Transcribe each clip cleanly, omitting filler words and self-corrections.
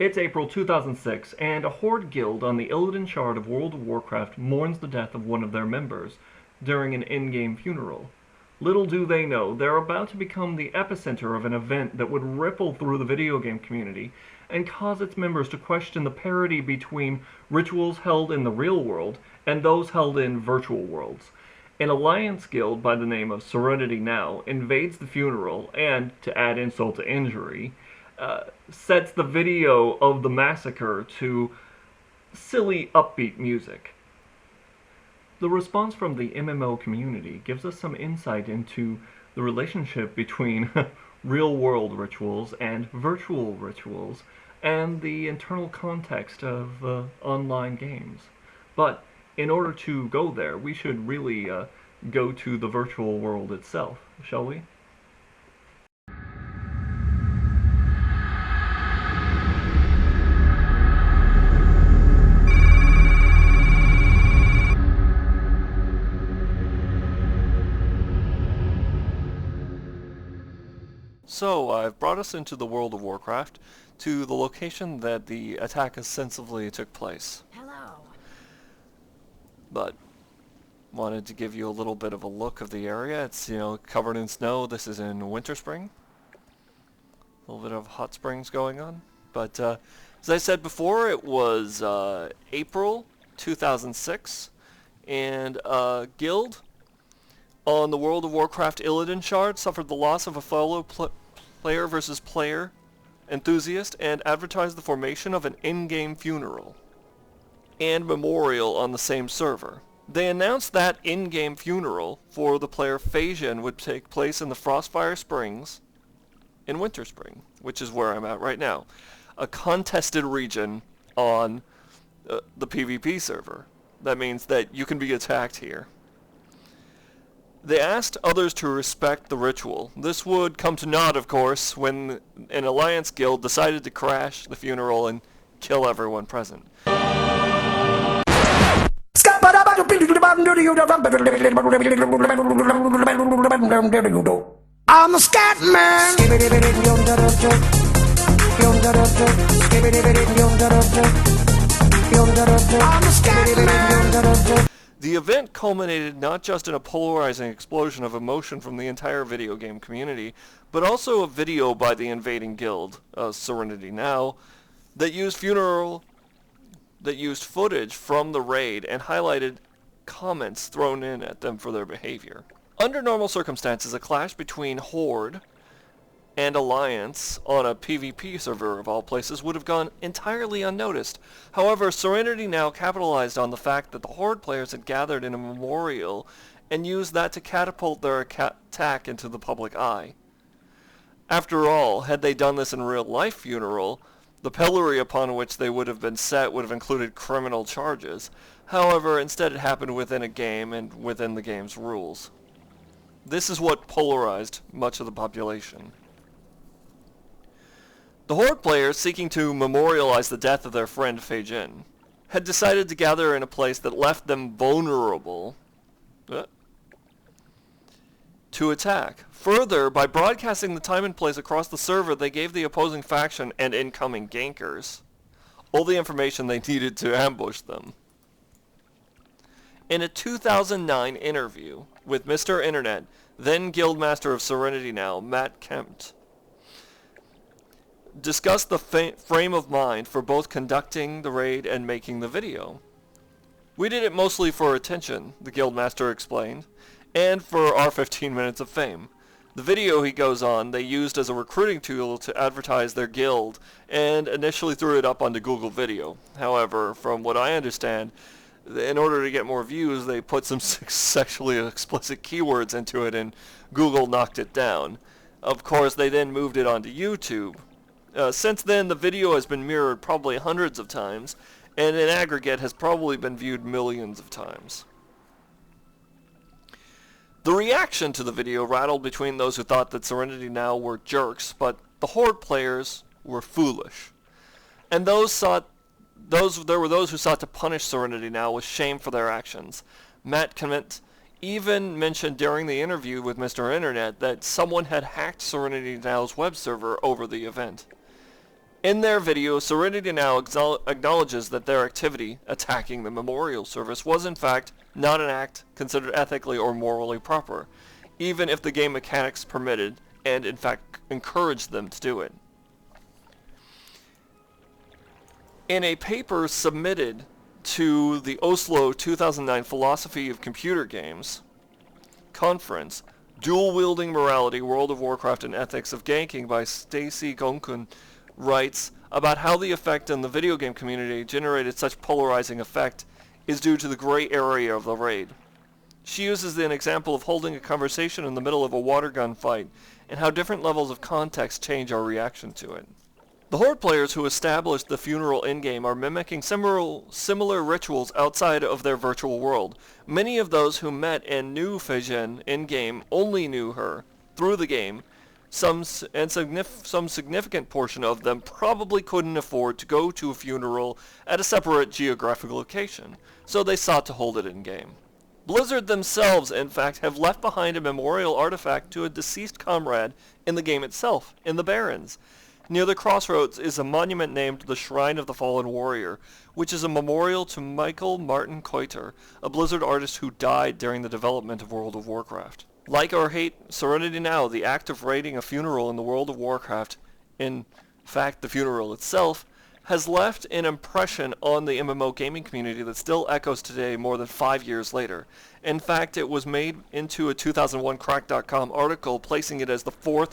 It's April 2006, and a Horde guild on the Illidan shard of World of Warcraft mourns the death of one of their members during an in-game funeral. Little do they know, they're about to become the epicenter of an event that would ripple through the video game community and cause its members to question the parity between rituals held in the real world and those held in virtual worlds. An alliance guild by the name of Serenity now invades the funeral and, to add insult to injury, sets the video of the massacre to silly, upbeat music. The response from the MMO community gives us some insight into the relationship between real-world rituals and virtual rituals, and the internal context of online games. But in order to go there, we should really go to the virtual world itself, shall we? So, I've brought us into the World of Warcraft, to the location that the attack ostensibly took place. Hello. But, wanted to give you a little bit of a look of the area. It's, covered in snow. This is in Winterspring. A little bit of hot springs going on. But, as I said before, it was April 2006, and a guild on the World of Warcraft Illidan shard suffered the loss of a fellow player versus player enthusiast and advertised the formation of an in-game funeral and memorial on the same server. They announced that in-game funeral for the player Fayejin would take place in the Frostfire Springs in Winterspring, which is where I'm at right now, a contested region on the PvP server. That means that you can be attacked here. They asked others to respect the ritual. This would come to naught, of course, when an alliance guild decided to crash the funeral and kill everyone present. I'm the scat man. I'm the scat man. The event culminated not just in a polarizing explosion of emotion from the entire video game community, but also a video by the invading guild, Serenity Now, that used footage from the raid and highlighted comments thrown in at them for their behavior. Under normal circumstances, a clash between Horde and Alliance on a PvP server of all places would have gone entirely unnoticed. However, Serenity Now capitalized on the fact that the Horde players had gathered in a memorial and used that to catapult their attack into the public eye. After all, had they done this in real-life funeral, the pillory upon which they would have been set would have included criminal charges. However, instead it happened within a game and within the game's rules. This is what polarized much of the population. The Horde players, seeking to memorialize the death of their friend Fayejin, had decided to gather in a place that left them vulnerable to attack. Further, by broadcasting the time and place across the server, they gave the opposing faction and incoming gankers all the information they needed to ambush them. In a 2009 interview with Mr. Internet, then Guildmaster of Serenity Now, Matt Kempt, discussed the frame of mind for both conducting the raid and making the video. We did it mostly for attention, the Guildmaster explained, and for our 15 minutes of fame. The video, he goes on, they used as a recruiting tool to advertise their guild, and initially threw it up onto Google Video. However, from what I understand, in order to get more views, they put some sexually explicit keywords into it, and Google knocked it down. Of course, they then moved it onto YouTube. Since then, the video has been mirrored probably hundreds of times, and in aggregate has probably been viewed millions of times. The reaction to the video rattled between those who thought that Serenity Now were jerks, but the Horde players were foolish. And there were those who sought to punish Serenity Now with shame for their actions. Matt Kempt even mentioned during the interview with Mr. Internet that someone had hacked Serenity Now's web server over the event. In their video, Serenity now acknowledges that their activity, attacking the memorial service, was in fact not an act considered ethically or morally proper, even if the game mechanics permitted and in fact encouraged them to do it. In a paper submitted to the Oslo 2009 Philosophy of Computer Games conference, Dual-Wielding Morality, World of Warcraft and Ethics of Ganking by Stacy Gonkun writes about how the effect in the video game community generated such polarizing effect is due to the gray area of the raid. She uses an example of holding a conversation in the middle of a water gun fight and how different levels of context change our reaction to it. The Horde players who established the funeral in-game are mimicking similar rituals outside of their virtual world. Many of those who met and knew Fayejin in-game only knew her through the game. Some significant portion of them probably couldn't afford to go to a funeral at a separate geographic location, so they sought to hold it in-game. Blizzard themselves, in fact, have left behind a memorial artifact to a deceased comrade in the game itself, in the Barrens. Near the crossroads is a monument named the Shrine of the Fallen Warrior, which is a memorial to Michael Martin Koiter, a Blizzard artist who died during the development of World of Warcraft. Like or hate Serenity now, the act of raiding a funeral in the World of Warcraft, in fact the funeral itself, has left an impression on the MMO gaming community that still echoes today more than 5 years later. In fact, it was made into a 2001 Crack.com article placing it as the 4th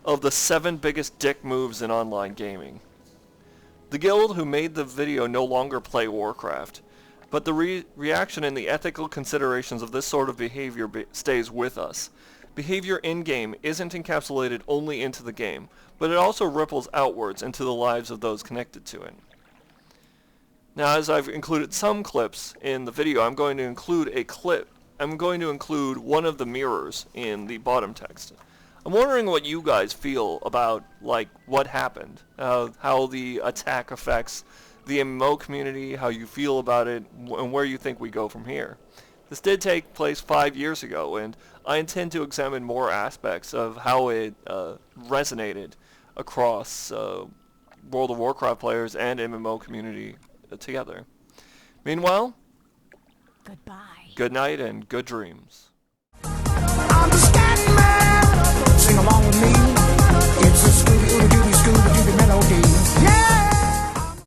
of the 7 biggest dick moves in online gaming. The guild who made the video no longer play Warcraft, but the reaction and the ethical considerations of this sort of behavior stays with us. Behavior in-game isn't encapsulated only into the game, but it also ripples outwards into the lives of those connected to it. Now, as I've included some clips in the video, I'm going to include one of the mirrors in the bottom text. I'm wondering what you guys feel about, like, what happened, how the attack affects the MMO community, how you feel about it, and where you think we go from here. This did take place 5 years ago, and I intend to examine more aspects of how it resonated across World of Warcraft players and MMO community together. Meanwhile, goodbye. Good night and good dreams. I'm the Scat Man. Sing along with me. It's a Scooby-Dooby melody. Yeah!